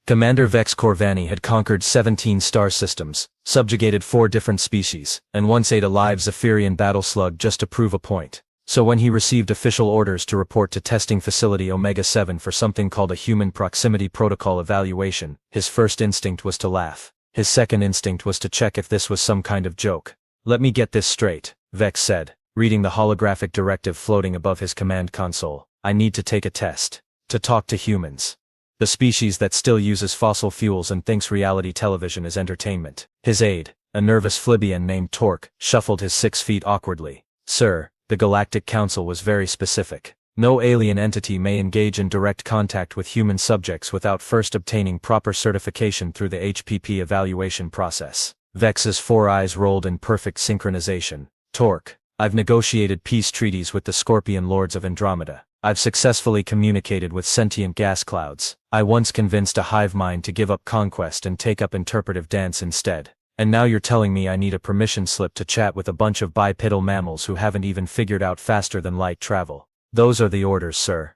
Commander Vex Korvani had conquered 17 star systems, subjugated 4 different species, and once ate a live Zephyrian battle slug just to prove a point. So when he received official orders to report to testing facility Omega-7 for something called a human proximity protocol evaluation, his first instinct was to laugh. His second instinct was to check if this was some kind of joke. "Let me get this straight," Vex said, reading the holographic directive floating above his command console. "I need to take a test. To talk to humans. The species that still uses fossil fuels and thinks reality television is entertainment." His aide, a nervous Flibian named Torque, shuffled his 6 feet awkwardly. "Sir, the Galactic Council was very specific. No alien entity may engage in direct contact with human subjects without first obtaining proper certification through the HPP evaluation process." Vex's 4 eyes rolled in perfect synchronization. "Torque, I've negotiated peace treaties with the Scorpion Lords of Andromeda. I've successfully communicated with sentient gas clouds. I once convinced a hive mind to give up conquest and take up interpretive dance instead. And now you're telling me I need a permission slip to chat with a bunch of bipedal mammals who haven't even figured out faster than light travel. Those are the orders, sir."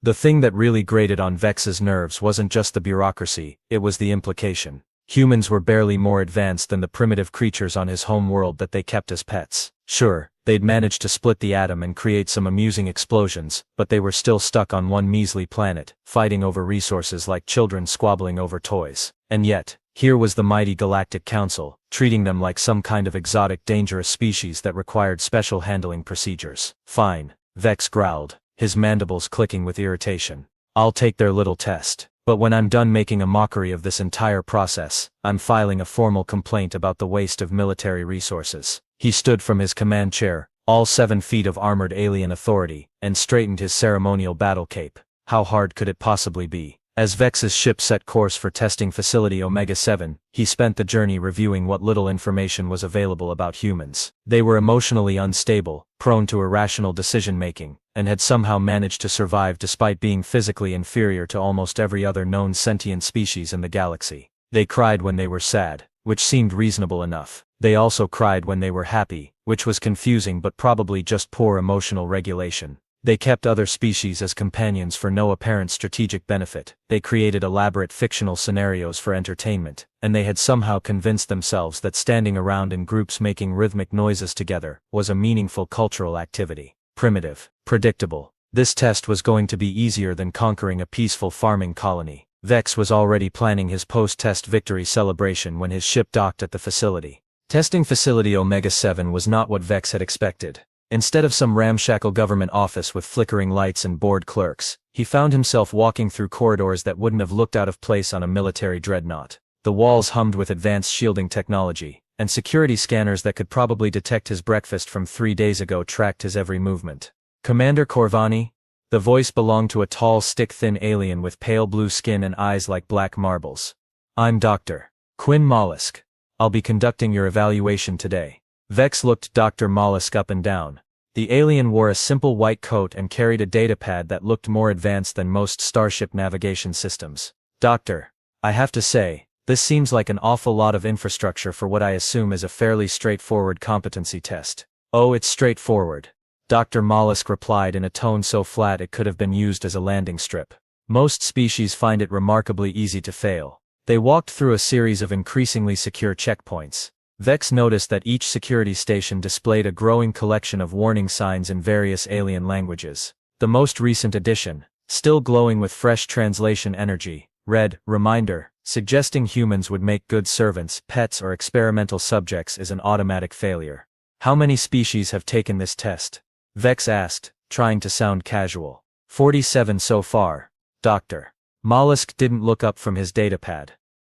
The thing that really grated on Vex's nerves wasn't just the bureaucracy, it was the implication. Humans were barely more advanced than the primitive creatures on his home world that they kept as pets. Sure, they'd managed to split the atom and create some amusing explosions, but they were still stuck on one measly planet, fighting over resources like children squabbling over toys. And yet, here was the mighty Galactic Council, treating them like some kind of exotic dangerous species that required special handling procedures. "Fine," Vex growled, his mandibles clicking with irritation. "I'll take their little test. But when I'm done making a mockery of this entire process, I'm filing a formal complaint about the waste of military resources." He stood from his command chair, all 7 feet of armored alien authority, and straightened his ceremonial battle cape. How hard could it possibly be? As Vex's ship set course for testing facility Omega-7, he spent the journey reviewing what little information was available about humans. They were emotionally unstable, prone to irrational decision-making, and had somehow managed to survive despite being physically inferior to almost every other known sentient species in the galaxy. They cried when they were sad, which seemed reasonable enough. They also cried when they were happy, which was confusing but probably just poor emotional regulation. They kept other species as companions for no apparent strategic benefit. They created elaborate fictional scenarios for entertainment, and they had somehow convinced themselves that standing around in groups making rhythmic noises together was a meaningful cultural activity. Primitive, predictable. This test was going to be easier than conquering a peaceful farming colony. Vex was already planning his post-test victory celebration when his ship docked at the facility. Testing facility Omega-7 was not what Vex had expected. Instead of some ramshackle government office with flickering lights and bored clerks, he found himself walking through corridors that wouldn't have looked out of place on a military dreadnought. The walls hummed with advanced shielding technology, and security scanners that could probably detect his breakfast from 3 days ago tracked his every movement. "Commander Korvani?" The voice belonged to a tall, stick-thin alien with pale blue skin and eyes like black marbles. "I'm Dr. Quinn Mollusk. I'll be conducting your evaluation today." Vex looked Dr. Mollusk up and down. The alien wore a simple white coat and carried a datapad that looked more advanced than most starship navigation systems. "Doctor, I have to say, this seems like an awful lot of infrastructure for what I assume is a fairly straightforward competency test." "Oh, it's straightforward," Dr. Mollusk replied in a tone so flat it could have been used as a landing strip. "Most species find it remarkably easy to fail." They walked through a series of increasingly secure checkpoints. Vex noticed that each security station displayed a growing collection of warning signs in various alien languages. The most recent addition, still glowing with fresh translation energy, read, "Reminder, suggesting humans would make good servants, pets or experimental subjects is an automatic failure." "How many species have taken this test?" Vex asked, trying to sound casual. 47 so far, Doctor. Mollusk didn't look up from his datapad.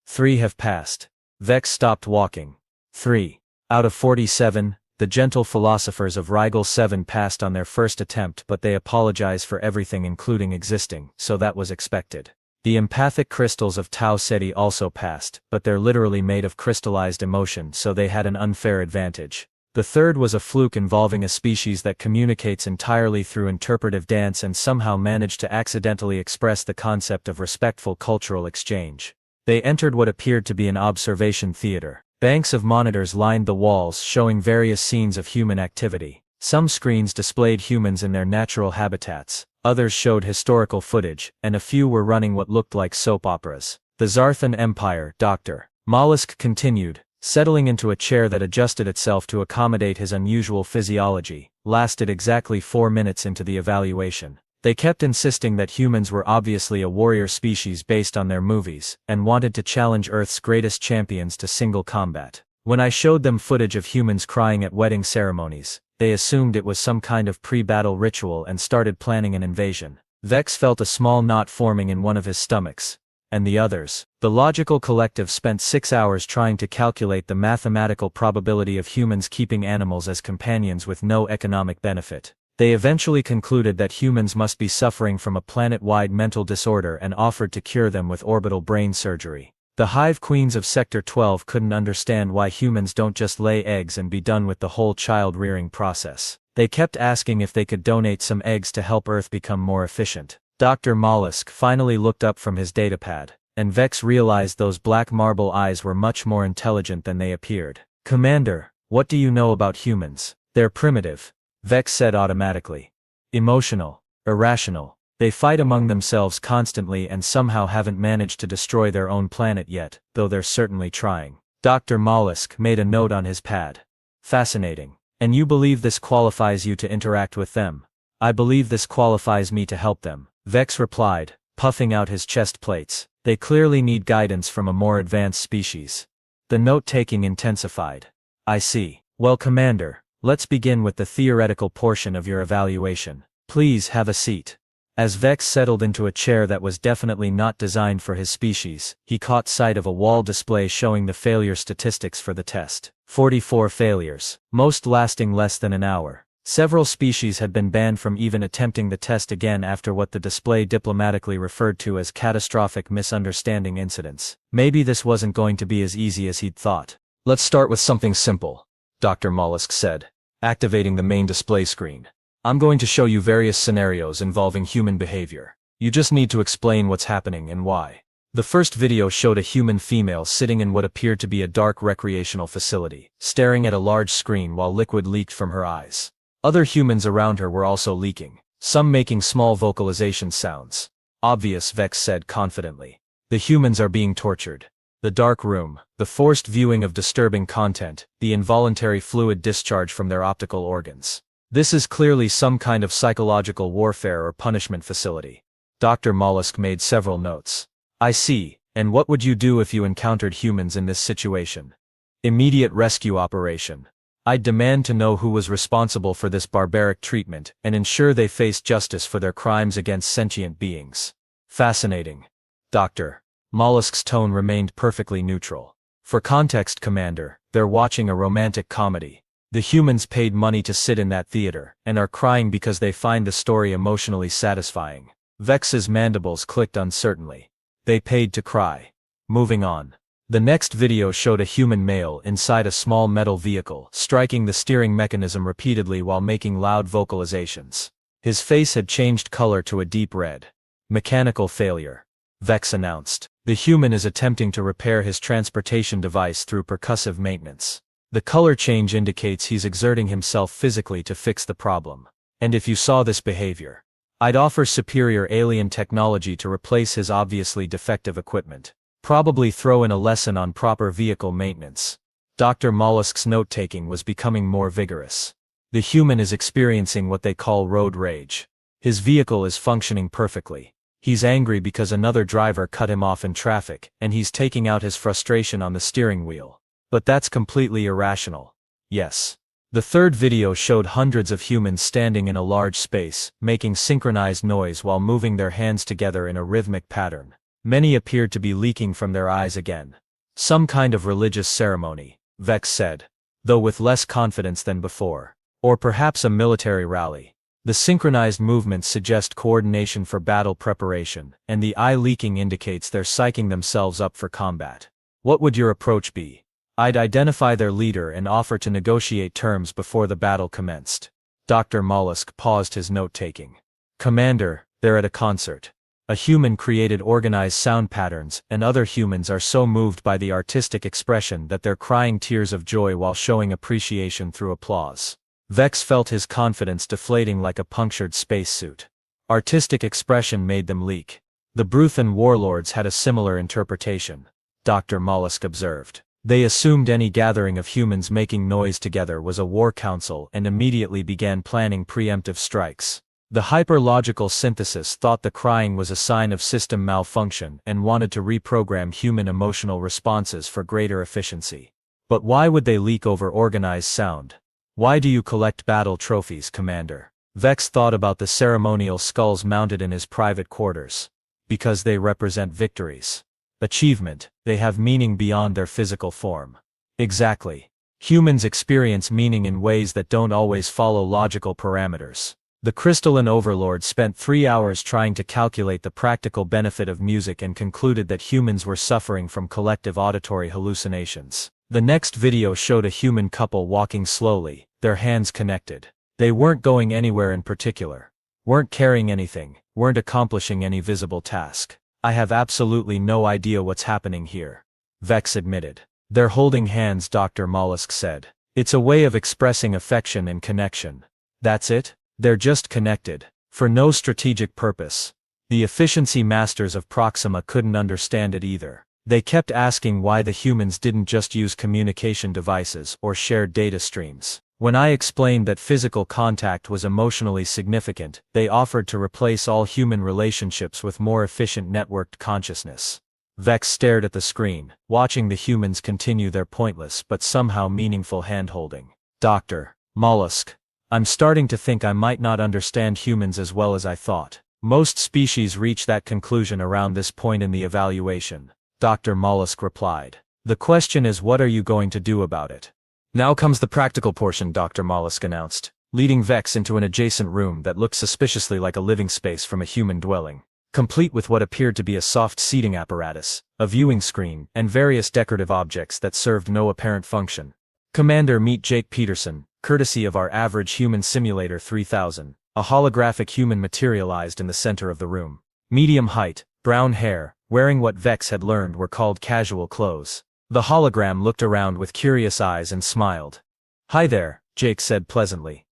3 have passed. Vex stopped walking. 3. Out of 47, the gentle philosophers of Rigel 7 passed on their first attempt, but they apologize for everything including existing, so that was expected. The empathic crystals of Tau Ceti also passed, but they're literally made of crystallized emotion, so they had an unfair advantage. The third was a fluke involving a species that communicates entirely through interpretive dance and somehow managed to accidentally express the concept of respectful cultural exchange. They entered what appeared to be an observation theater. Banks of monitors lined the walls showing various scenes of human activity. Some screens displayed humans in their natural habitats, others showed historical footage, and a few were running what looked like soap operas. The Zarthan Empire, Dr. Mollusk continued, settling into a chair that adjusted itself to accommodate his unusual physiology, lasted exactly 4 minutes into the evaluation. They kept insisting that humans were obviously a warrior species based on their movies, and wanted to challenge Earth's greatest champions to single combat. When I showed them footage of humans crying at wedding ceremonies, they assumed it was some kind of pre-battle ritual and started planning an invasion. Vex felt a small knot forming in one of his stomachs. And the others. The logical collective spent 6 hours trying to calculate the mathematical probability of humans keeping animals as companions with no economic benefit. They eventually concluded that humans must be suffering from a planet-wide mental disorder and offered to cure them with orbital brain surgery. The hive queens of Sector 12 couldn't understand why humans don't just lay eggs and be done with the whole child-rearing process. They kept asking if they could donate some eggs to help Earth become more efficient. Dr. Mollusk finally looked up from his datapad, and Vex realized those black marble eyes were much more intelligent than they appeared. "Commander, what do you know about humans?" "They're primitive," Vex said automatically. "Emotional, irrational. They fight among themselves constantly and somehow haven't managed to destroy their own planet yet, though they're certainly trying." Dr. Mollusk made a note on his pad. "Fascinating. And you believe this qualifies you to interact with them?" "I believe this qualifies me to help them," Vex replied, puffing out his chest plates. "They clearly need guidance from a more advanced species." The note-taking intensified. "I see. Well, Commander, let's begin with the theoretical portion of your evaluation. Please have a seat." As Vex settled into a chair that was definitely not designed for his species, he caught sight of a wall display showing the failure statistics for the test. 44 failures, most lasting less than an hour. Several species had been banned from even attempting the test again after what the display diplomatically referred to as catastrophic misunderstanding incidents. Maybe this wasn't going to be as easy as he'd thought. "Let's start with something simple," Dr. Mollusk said, activating the main display screen. "I'm going to show you various scenarios involving human behavior. You just need to explain what's happening and why." The first video showed a human female sitting in what appeared to be a dark recreational facility, staring at a large screen while liquid leaked from her eyes. Other humans around her were also leaking, some making small vocalization sounds. "Obvious," Vex said confidently. "The humans are being tortured." The dark room, the forced viewing of disturbing content, the involuntary fluid discharge from their optical organs. This is clearly some kind of psychological warfare or punishment facility. Dr. Mollusk made several notes. "I see. And what would you do if you encountered humans in this situation?" "Immediate rescue operation. I'd demand to know who was responsible for this barbaric treatment and ensure they face justice for their crimes against sentient beings." "Fascinating." Dr. Mollusk's tone remained perfectly neutral. "For context, Commander, they're watching a romantic comedy. The humans paid money to sit in that theater, and are crying because they find the story emotionally satisfying." Vex's mandibles clicked uncertainly. "They paid to cry." Moving on. The next video showed a human male inside a small metal vehicle, striking the steering mechanism repeatedly while making loud vocalizations. His face had changed color to a deep red. "Mechanical failure," Vex announced. "The human is attempting to repair his transportation device through percussive maintenance. The color change indicates he's exerting himself physically to fix the problem. And if you saw this behavior, I'd offer superior alien technology to replace his obviously defective equipment. Probably throw in a lesson on proper vehicle maintenance." Dr. Mollusk's note-taking was becoming more vigorous. "The human is experiencing what they call road rage. His vehicle is functioning perfectly. He's angry because another driver cut him off in traffic, and he's taking out his frustration on the steering wheel. But that's completely irrational." "Yes." The third video showed hundreds of humans standing in a large space, making synchronized noise while moving their hands together in a rhythmic pattern. Many appeared to be leaking from their eyes again. "Some kind of religious ceremony," Vex said, though with less confidence than before. "Or perhaps a military rally. The synchronized movements suggest coordination for battle preparation, and the eye leaking indicates they're psyching themselves up for combat." "What would your approach be?" "I'd identify their leader and offer to negotiate terms before the battle commenced." Dr. Mollusk paused his note-taking. "Commander, they're at a concert. A human created organized sound patterns, and other humans are so moved by the artistic expression that they're crying tears of joy while showing appreciation through applause." Vex felt his confidence deflating like a punctured spacesuit. "Artistic expression made them leak." The Bruthan warlords had a similar interpretation, Dr. Mollusk observed. They assumed any gathering of humans making noise together was a war council and immediately began planning preemptive strikes. The hyperlogical synthesis thought the crying was a sign of system malfunction and wanted to reprogram human emotional responses for greater efficiency. But why would they leak over organized sound? Why do you collect battle trophies, Commander? Vex thought about the ceremonial skulls mounted in his private quarters. Because they represent victories. Achievement, they have meaning beyond their physical form. Exactly. Humans experience meaning in ways that don't always follow logical parameters. The crystalline overlord spent 3 hours trying to calculate the practical benefit of music and concluded that humans were suffering from collective auditory hallucinations. The next video showed a human couple walking slowly, their hands connected. They weren't going anywhere in particular. Weren't carrying anything, weren't accomplishing any visible task. I have absolutely no idea what's happening here. Vex admitted. They're holding hands, Dr. Mollusk said. It's a way of expressing affection and connection. That's it? They're just connected. For no strategic purpose. The efficiency masters of Proxima couldn't understand it either. They kept asking why the humans didn't just use communication devices or shared data streams. When I explained that physical contact was emotionally significant, they offered to replace all human relationships with more efficient networked consciousness. Vex stared at the screen, watching the humans continue their pointless but somehow meaningful hand-holding. Dr. Mollusk, I'm starting to think I might not understand humans as well as I thought. Most species reach that conclusion around this point in the evaluation, Dr. Mollusk replied. The question is, what are you going to do about it? Now comes the practical portion, Dr. Mollusk announced, leading Vex into an adjacent room that looked suspiciously like a living space from a human dwelling, complete with what appeared to be a soft seating apparatus, a viewing screen, and various decorative objects that served no apparent function. Commander, meet Jake Peterson, courtesy of our average human simulator 3000, a holographic human materialized in the center of the room. Medium height, brown hair, wearing what Vex had learned were called casual clothes. The hologram looked around with curious eyes and smiled. Hi there, Jake said pleasantly.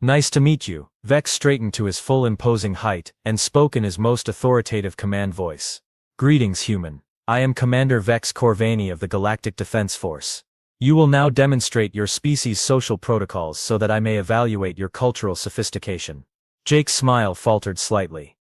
Nice to meet you. Vex straightened to his full imposing height and spoke in his most authoritative command voice. Greetings, human. I am Commander Vex Korvani of the Galactic Defense Force. You will now demonstrate your species' social protocols so that I may evaluate your cultural sophistication. Jake's smile faltered slightly.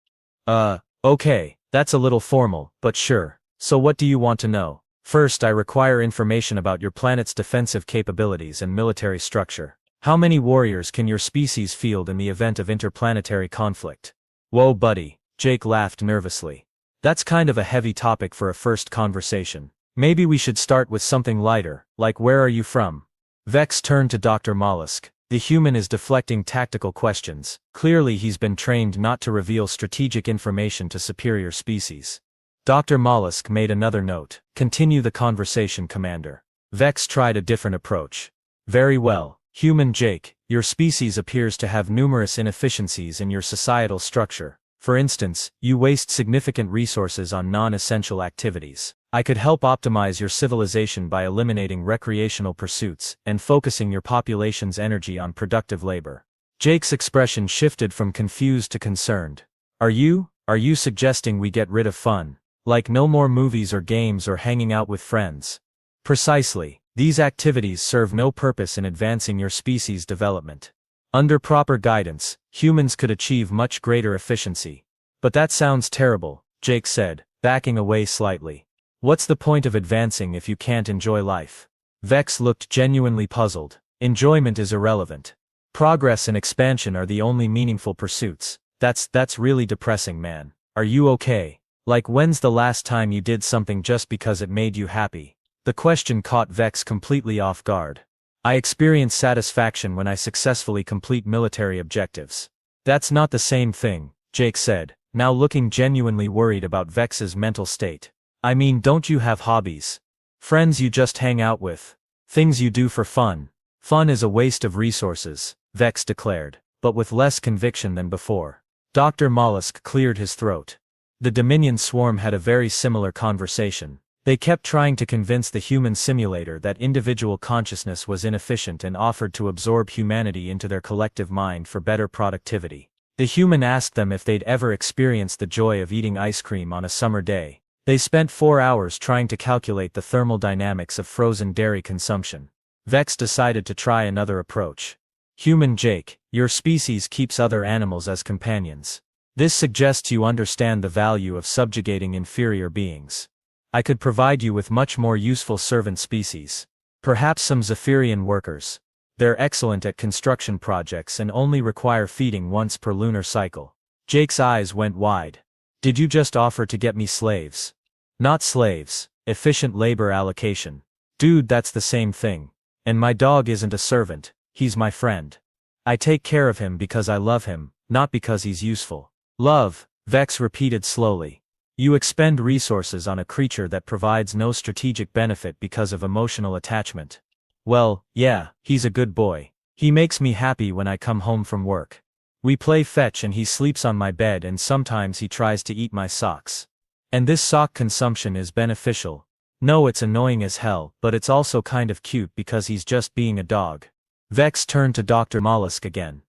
Okay, that's a little formal, but sure. So what do you want to know? First, I require information about your planet's defensive capabilities and military structure. How many warriors can your species field in the event of interplanetary conflict? Whoa, buddy, Jake laughed nervously. That's kind of a heavy topic for a first conversation. Maybe we should start with something lighter, like where are you from? Vex turned to Dr. Mollusk. The human is deflecting tactical questions. Clearly he's been trained not to reveal strategic information to superior species. Dr. Mollusk made another note. Continue the conversation, Commander. Vex tried a different approach. Very well, human Jake, your species appears to have numerous inefficiencies in your societal structure. For instance, you waste significant resources on non-essential activities. I could help optimize your civilization by eliminating recreational pursuits and focusing your population's energy on productive labor. Jake's expression shifted from confused to concerned. Are you suggesting we get rid of fun? Like no more movies or games or hanging out with friends? Precisely, these activities serve no purpose in advancing your species' development. Under proper guidance, humans could achieve much greater efficiency. But that sounds terrible, Jake said, backing away slightly. What's the point of advancing if you can't enjoy life? Vex looked genuinely puzzled. Enjoyment is irrelevant. Progress and expansion are the only meaningful pursuits. That's really depressing, man. Are you okay? Like, when's the last time you did something just because it made you happy? The question caught Vex completely off guard. I experience satisfaction when I successfully complete military objectives. That's not the same thing, Jake said, now looking genuinely worried about Vex's mental state. I mean, don't you have hobbies? Friends you just hang out with? Things you do for fun? Fun is a waste of resources, Vex declared, but with less conviction than before. Dr. Mollusk cleared his throat. The Dominion swarm had a very similar conversation. They kept trying to convince the human simulator that individual consciousness was inefficient and offered to absorb humanity into their collective mind for better productivity. The human asked them if they'd ever experienced the joy of eating ice cream on a summer day. They spent 4 hours trying to calculate the thermal dynamics of frozen dairy consumption. Vex decided to try another approach. Human Jake, your species keeps other animals as companions. This suggests you understand the value of subjugating inferior beings. I could provide you with much more useful servant species. Perhaps some Zephyrian workers. They're excellent at construction projects and only require feeding once per lunar cycle. Jake's eyes went wide. Did you just offer to get me slaves? Not slaves, efficient labor allocation. Dude, that's the same thing. And my dog isn't a servant, he's my friend. I take care of him because I love him, not because he's useful. Love, Vex repeated slowly. You expend resources on a creature that provides no strategic benefit because of emotional attachment. Well, yeah, he's a good boy. He makes me happy when I come home from work. We play fetch and he sleeps on my bed and sometimes he tries to eat my socks. And this sock consumption is beneficial. No, it's annoying as hell, but it's also kind of cute because he's just being a dog. Vex turned to Dr. Mollusk again.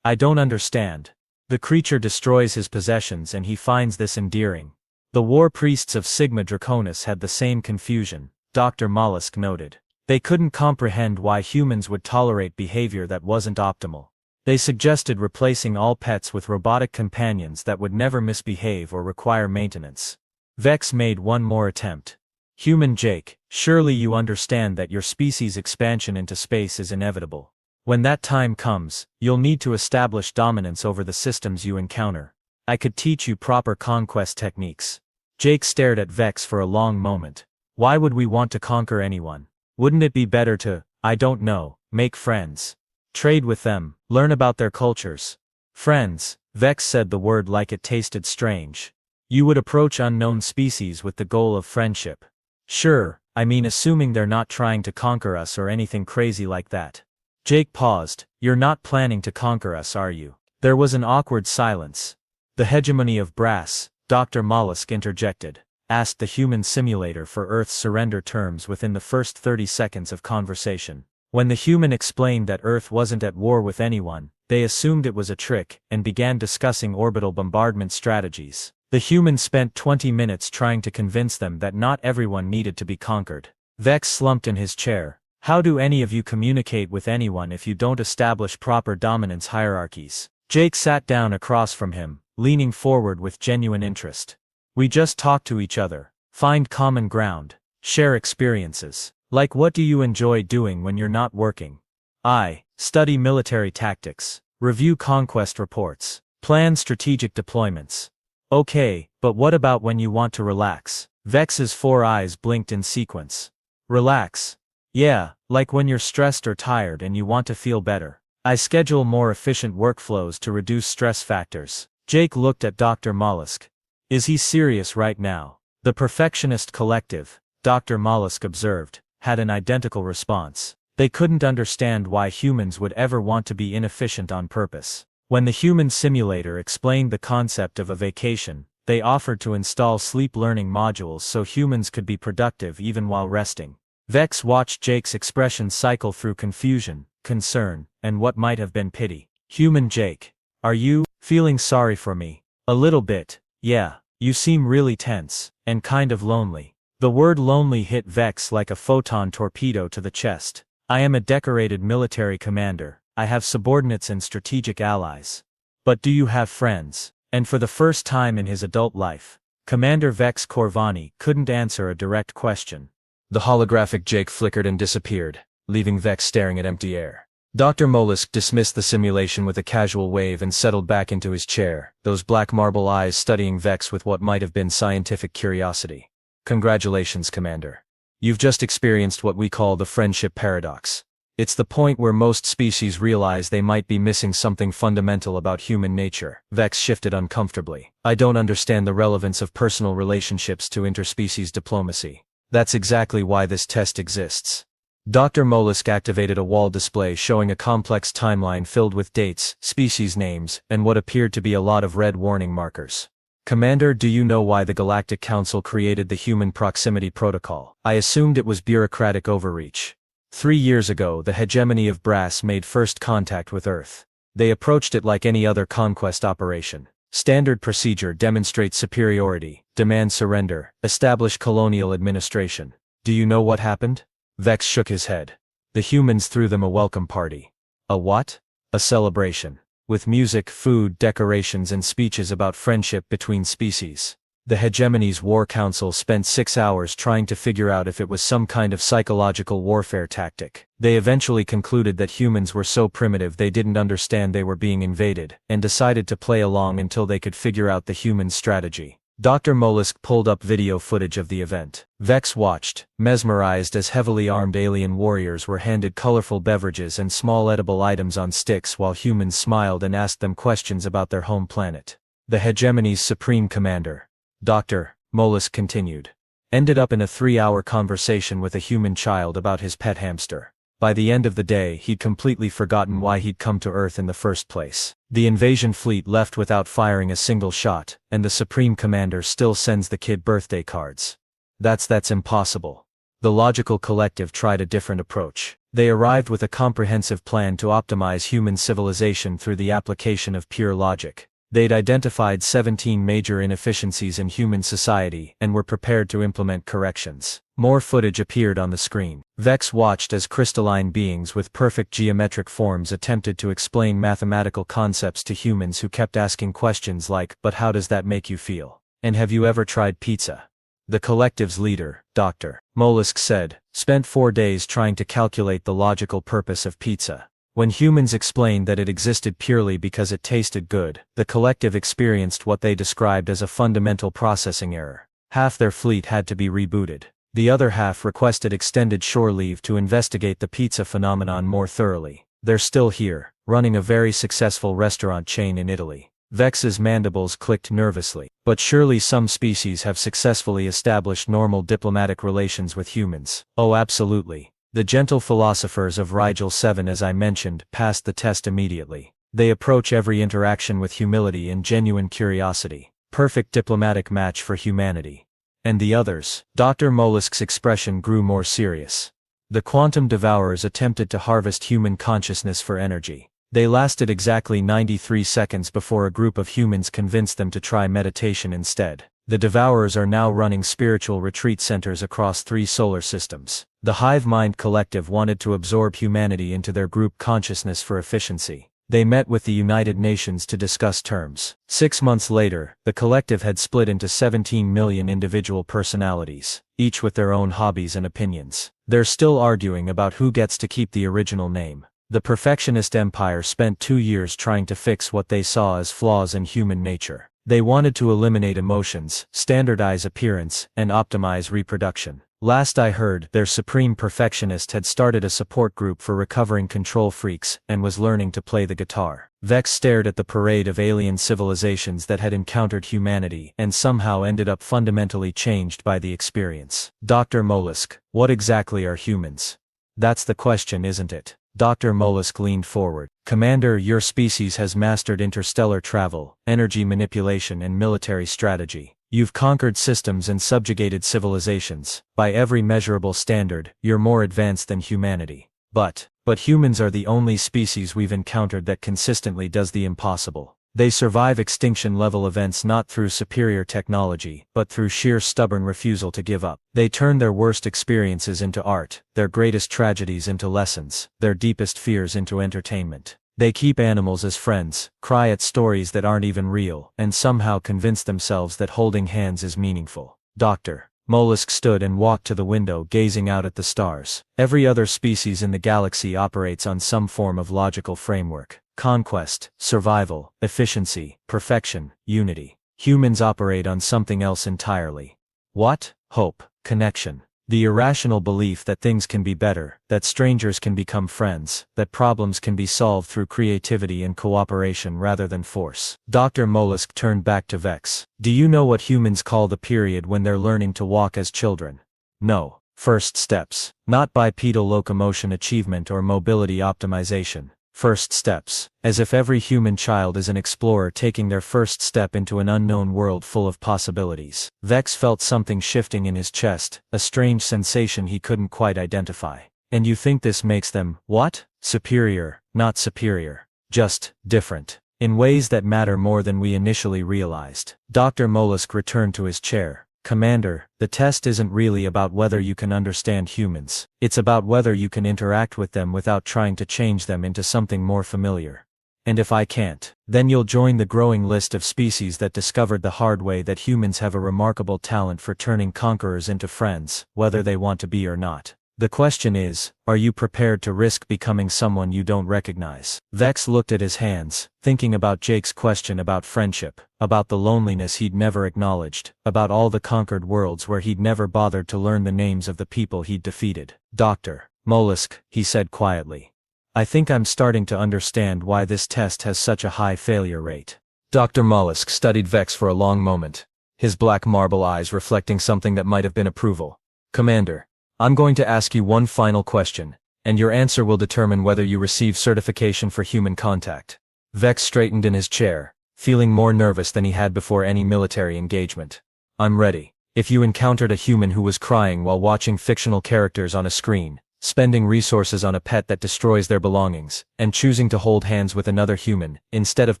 I don't understand. The creature destroys his possessions and he finds this endearing. The war priests of Sigma Draconis had the same confusion, Dr. Mollusk noted. They couldn't comprehend why humans would tolerate behavior that wasn't optimal. They suggested replacing all pets with robotic companions that would never misbehave or require maintenance. Vex made one more attempt. Human Jake, surely you understand that your species' expansion into space is inevitable. When that time comes, you'll need to establish dominance over the systems you encounter. I could teach you proper conquest techniques. Jake stared at Vex for a long moment. Why would we want to conquer anyone? Wouldn't it be better to, I don't know, make friends? Trade with them, learn about their cultures. Friends, Vex said the word like it tasted strange. You would approach unknown species with the goal of friendship. Sure, I mean assuming they're not trying to conquer us or anything crazy like that. Jake paused. You're not planning to conquer us, are you? There was an awkward silence. The hegemony of brass, Dr. Mollusk interjected, asked the human simulator for Earth's surrender terms within the first 30 seconds of conversation. When the human explained that Earth wasn't at war with anyone, they assumed it was a trick and began discussing orbital bombardment strategies. The human spent 20 minutes trying to convince them that not everyone needed to be conquered. Vex slumped in his chair. How do any of you communicate with anyone if you don't establish proper dominance hierarchies? Jake sat down across from him, leaning forward with genuine interest. We just talk to each other, find common ground, share experiences. Like what do you enjoy doing when you're not working? I study military tactics, review conquest reports, plan strategic deployments. Okay, but what about when you want to relax? Vex's 4 eyes blinked in sequence. Relax. Yeah, like when you're stressed or tired and you want to feel better. I schedule more efficient workflows to reduce stress factors. Jake looked at Dr. Mollusk. Is he serious right now? The Perfectionist Collective, Dr. Mollusk observed, had an identical response. They couldn't understand why humans would ever want to be inefficient on purpose. When the human simulator explained the concept of a vacation, they offered to install sleep learning modules so humans could be productive even while resting. Vex watched Jake's expression cycle through confusion, concern, and what might have been pity. Human Jake, are you feeling sorry for me? A little bit, yeah. You seem really tense, and kind of lonely. The word lonely hit Vex like a photon torpedo to the chest. I am a decorated military commander. I have subordinates and strategic allies. But do you have friends? And for the first time in his adult life, Commander Vex Korvani couldn't answer a direct question. The holographic Jake flickered and disappeared, leaving Vex staring at empty air. Dr. Mollusk dismissed the simulation with a casual wave and settled back into his chair, those black marble eyes studying Vex with what might have been scientific curiosity. Congratulations, Commander. You've just experienced what we call the friendship paradox. It's the point where most species realize they might be missing something fundamental about human nature. Vex shifted uncomfortably. I don't understand the relevance of personal relationships to interspecies diplomacy. That's exactly why this test exists. Dr. Mollusk activated a wall display showing a complex timeline filled with dates, species names, and what appeared to be a lot of red warning markers. Commander, do you know why the Galactic Council created the Human Proximity Protocol? I assumed it was bureaucratic overreach. 3 years ago, the hegemony of brass made first contact with Earth. They approached it like any other conquest operation. Standard procedure: demonstrate superiority, demand surrender, establish colonial administration. Do you know what happened? Vex shook his head. The humans threw them a welcome party. A what? A celebration. With music, food, decorations, and speeches about friendship between species. The hegemony's war council spent 6 hours trying to figure out if it was some kind of psychological warfare tactic. They eventually concluded that humans were so primitive they didn't understand they were being invaded, and decided to play along until they could figure out the human strategy. Dr. Mollusk pulled up video footage of the event. Vex watched, mesmerized, as heavily armed alien warriors were handed colorful beverages and small edible items on sticks while humans smiled and asked them questions about their home planet. The hegemony's supreme commander, Dr. Mollusk continued, ended up in a 3-hour conversation with a human child about his pet hamster. By the end of the day, he'd completely forgotten why he'd come to Earth in the first place. The invasion fleet left without firing a single shot, and the Supreme Commander still sends the kid birthday cards. That's impossible. The logical collective tried a different approach. They arrived with a comprehensive plan to optimize human civilization through the application of pure logic. They'd identified 17 major inefficiencies in human society and were prepared to implement corrections. More footage appeared on the screen. Vex watched as crystalline beings with perfect geometric forms attempted to explain mathematical concepts to humans who kept asking questions like, "But how does that make you feel? And have you ever tried pizza?" The collective's leader, Dr. Mollusk said, spent 4 days trying to calculate the logical purpose of pizza. When humans explained that it existed purely because it tasted good, the collective experienced what they described as a fundamental processing error. Half their fleet had to be rebooted. The other half requested extended shore leave to investigate the pizza phenomenon more thoroughly. They're still here, running a very successful restaurant chain in Italy. Vex's mandibles clicked nervously. But surely some species have successfully established normal diplomatic relations with humans. Oh, absolutely. The gentle philosophers of Rigel 7, as I mentioned, passed the test immediately. They approach every interaction with humility and genuine curiosity. Perfect diplomatic match for humanity. And the others? Dr. Mollusk's expression grew more serious. The quantum devourers attempted to harvest human consciousness for energy. They lasted exactly 93 seconds before a group of humans convinced them to try meditation instead. The devourers are now running spiritual retreat centers across 3 solar systems. The Hive Mind Collective wanted to absorb humanity into their group consciousness for efficiency. They met with the United Nations to discuss terms. 6 months later, the collective had split into 17 million individual personalities, each with their own hobbies and opinions. They're still arguing about who gets to keep the original name. The Perfectionist Empire spent 2 years trying to fix what they saw as flaws in human nature. They wanted to eliminate emotions, standardize appearance, and optimize reproduction. Last I heard, their supreme perfectionist had started a support group for recovering control freaks, and was learning to play the guitar. Vex stared at the parade of alien civilizations that had encountered humanity, and somehow ended up fundamentally changed by the experience. Dr. Mollusk, what exactly are humans? That's the question, isn't it? Dr. Mollusk leaned forward. Commander, your species has mastered interstellar travel, energy manipulation, and military strategy. You've conquered systems and subjugated civilizations. By every measurable standard, you're more advanced than humanity. But humans are the only species we've encountered that consistently does the impossible. They survive extinction-level events not through superior technology, but through sheer stubborn refusal to give up. They turn their worst experiences into art, their greatest tragedies into lessons, their deepest fears into entertainment. They keep animals as friends, cry at stories that aren't even real, and somehow convince themselves that holding hands is meaningful. Dr. Mollusk stood and walked to the window, gazing out at the stars. Every other species in the galaxy operates on some form of logical framework. Conquest, survival, efficiency, perfection, unity. Humans operate on something else entirely. What? Hope, connection. The irrational belief that things can be better, that strangers can become friends, that problems can be solved through creativity and cooperation rather than force. Dr. Mollusk turned back to Vex. Do you know what humans call the period when they're learning to walk as children? No. First steps. Not bipedal locomotion achievement or mobility optimization. First steps. As if every human child is an explorer taking their first step into an unknown world full of possibilities. Vex felt something shifting in his chest, a strange sensation he couldn't quite identify. And you think this makes them, what? Superior, not superior. Just different. In ways that matter more than we initially realized. Dr. Mollusk returned to his chair. Commander, the test isn't really about whether you can understand humans. It's about whether you can interact with them without trying to change them into something more familiar. And if I can't, then you'll join the growing list of species that discovered the hard way that humans have a remarkable talent for turning conquerors into friends, whether they want to be or not. The question is, are you prepared to risk becoming someone you don't recognize? Vex looked at his hands, thinking about Jake's question about friendship, about the loneliness he'd never acknowledged, about all the conquered worlds where he'd never bothered to learn the names of the people he'd defeated. Dr. Mollusk, he said quietly. I think I'm starting to understand why this test has such a high failure rate. Dr. Mollusk studied Vex for a long moment, his black marble eyes reflecting something that might have been approval. Commander, I'm going to ask you one final question, and your answer will determine whether you receive certification for human contact. Vex straightened in his chair, feeling more nervous than he had before any military engagement. I'm ready. If you encountered a human who was crying while watching fictional characters on a screen, spending resources on a pet that destroys their belongings, and choosing to hold hands with another human, instead of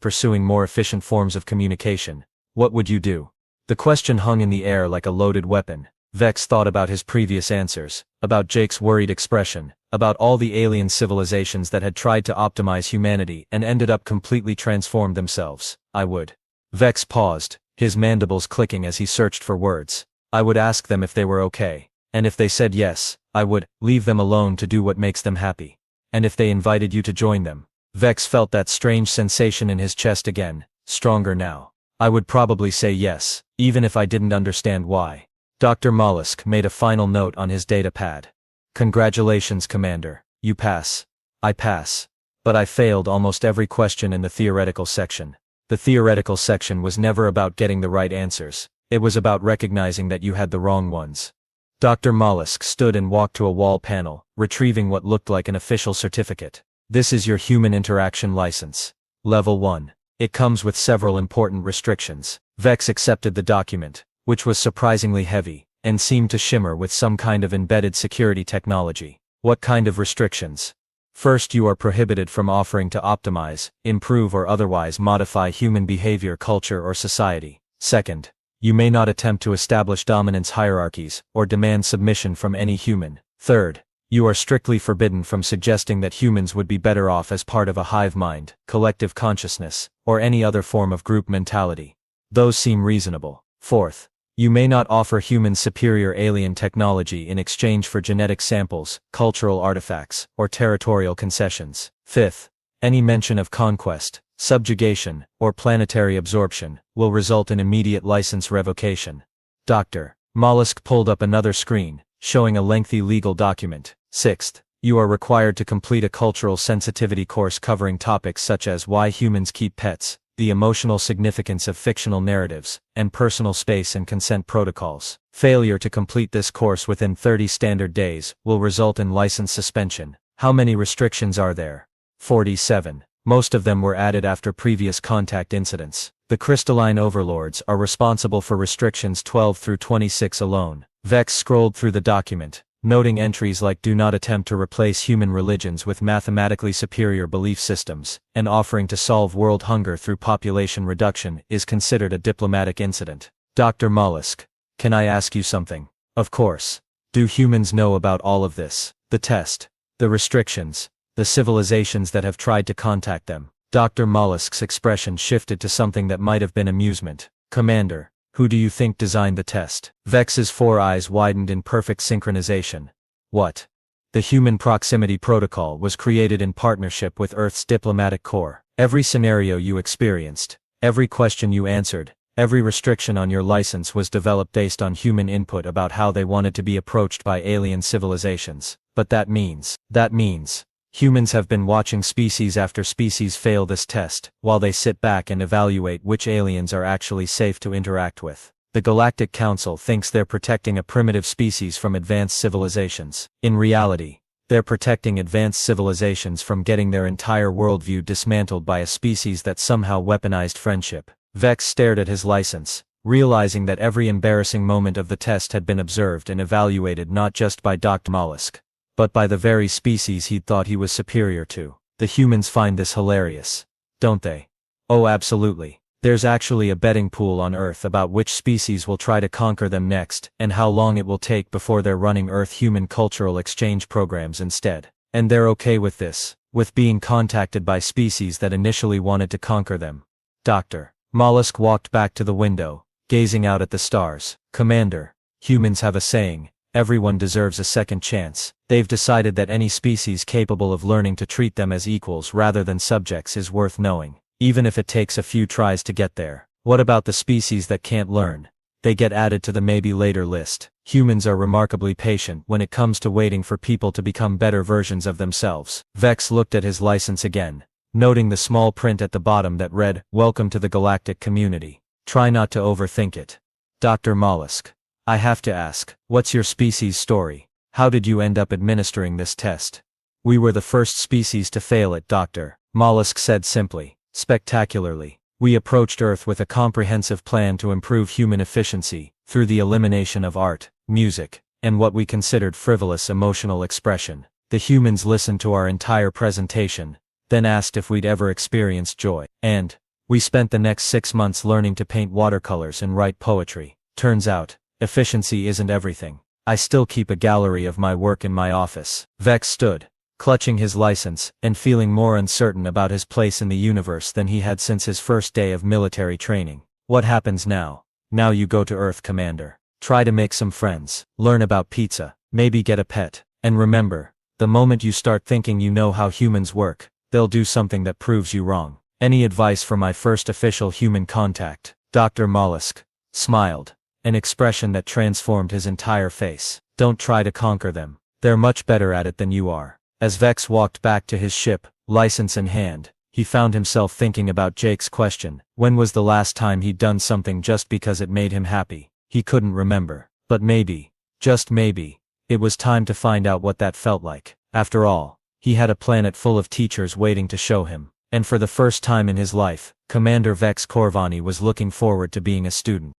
pursuing more efficient forms of communication, what would you do? The question hung in the air like a loaded weapon. Vex thought about his previous answers, about Jake's worried expression, about all the alien civilizations that had tried to optimize humanity and ended up completely transformed themselves. I would. Vex paused, his mandibles clicking as he searched for words. I would ask them if they were okay. And if they said yes, I would leave them alone to do what makes them happy. And if they invited you to join them. Vex felt that strange sensation in his chest again, stronger now. I would probably say yes, even if I didn't understand why. Dr. Mollusk made a final note on his data pad. Congratulations, Commander. You pass. I pass. But I failed almost every question in the theoretical section. The theoretical section was never about getting the right answers. It was about recognizing that you had the wrong ones. Dr. Mollusk stood and walked to a wall panel, retrieving what looked like an official certificate. This is your human interaction license. Level 1. It comes with several important restrictions. Vex accepted the document, which was surprisingly heavy, and seemed to shimmer with some kind of embedded security technology. What kind of restrictions? First, you are prohibited from offering to optimize, improve or otherwise modify human behavior, culture or society. Second, you may not attempt to establish dominance hierarchies, or demand submission from any human. Third, you are strictly forbidden from suggesting that humans would be better off as part of a hive mind, collective consciousness, or any other form of group mentality. Those seem reasonable. Fourth, you may not offer humans superior alien technology in exchange for genetic samples, cultural artifacts, or territorial concessions. Fifth, any mention of conquest, subjugation, or planetary absorption will result in immediate license revocation. Dr. Mollusk pulled up another screen, showing a lengthy legal document. Sixth, you are required to complete a cultural sensitivity course covering topics such as why humans keep pets, the emotional significance of fictional narratives, and personal space and consent protocols. Failure to complete this course within 30 standard days will result in license suspension. How many restrictions are there? 47. Most of them were added after previous contact incidents. The crystalline overlords are responsible for restrictions 12 through 26 alone. Vex scrolled through the document, noting entries like do not attempt to replace human religions with mathematically superior belief systems, and offering to solve world hunger through population reduction is considered a diplomatic incident. Dr. Mollusk, can I ask you something? Of course. Do humans know about all of this? The test, the restrictions, the civilizations that have tried to contact them. Dr. Mollusk's expression shifted to something that might have been amusement. Commander, who do you think designed the test? Vex's 4 eyes widened in perfect synchronization. What? The Human Proximity Protocol was created in partnership with Earth's diplomatic corps. Every scenario you experienced, every question you answered, every restriction on your license was developed based on human input about how they wanted to be approached by alien civilizations. But that means, humans have been watching species after species fail this test, while they sit back and evaluate which aliens are actually safe to interact with. The Galactic Council thinks they're protecting a primitive species from advanced civilizations. In reality, they're protecting advanced civilizations from getting their entire worldview dismantled by a species that somehow weaponized friendship. Vex stared at his license, realizing that every embarrassing moment of the test had been observed and evaluated not just by Dr. Mollusk, but by the very species he'd thought he was superior to. The humans find this hilarious, don't they? Oh, absolutely. There's actually a betting pool on Earth about which species will try to conquer them next, and how long it will take before they're running Earth-human cultural exchange programs instead. And they're okay with this, with being contacted by species that initially wanted to conquer them. Dr. Mollusk walked back to the window, gazing out at the stars. Commander, humans have a saying, everyone deserves a second chance. They've decided that any species capable of learning to treat them as equals rather than subjects is worth knowing, even if it takes a few tries to get there. What about the species that can't learn? They get added to the maybe later list. Humans are remarkably patient when it comes to waiting for people to become better versions of themselves. Vex looked at his license again, noting the small print at the bottom that read, "Welcome to the Galactic community. Try not to overthink it." Dr. Mollusk, I have to ask, what's your species' story? How did you end up administering this test? We were the first species to fail it, Dr. Mollusk said simply. Spectacularly. We approached Earth with a comprehensive plan to improve human efficiency, through the elimination of art, music, and what we considered frivolous emotional expression. The humans listened to our entire presentation, then asked if we'd ever experienced joy. And we spent the next 6 months learning to paint watercolors and write poetry. Turns out, efficiency isn't everything. I still keep a gallery of my work in my office. Vex stood, clutching his license, and feeling more uncertain about his place in the universe than he had since his first day of military training. What happens now? Now you go to Earth, Commander. Try to make some friends, learn about pizza, maybe get a pet, and remember, the moment you start thinking you know how humans work, they'll do something that proves you wrong. Any advice for my first official human contact? Dr. Mollusk smiled, an expression that transformed his entire face. Don't try to conquer them. They're much better at it than you are. As Vex walked back to his ship, license in hand, he found himself thinking about Jake's question. When was the last time he'd done something just because it made him happy? He couldn't remember. But maybe, just maybe, it was time to find out what that felt like. After all, he had a planet full of teachers waiting to show him. And for the first time in his life, Commander Vex Korvani was looking forward to being a student.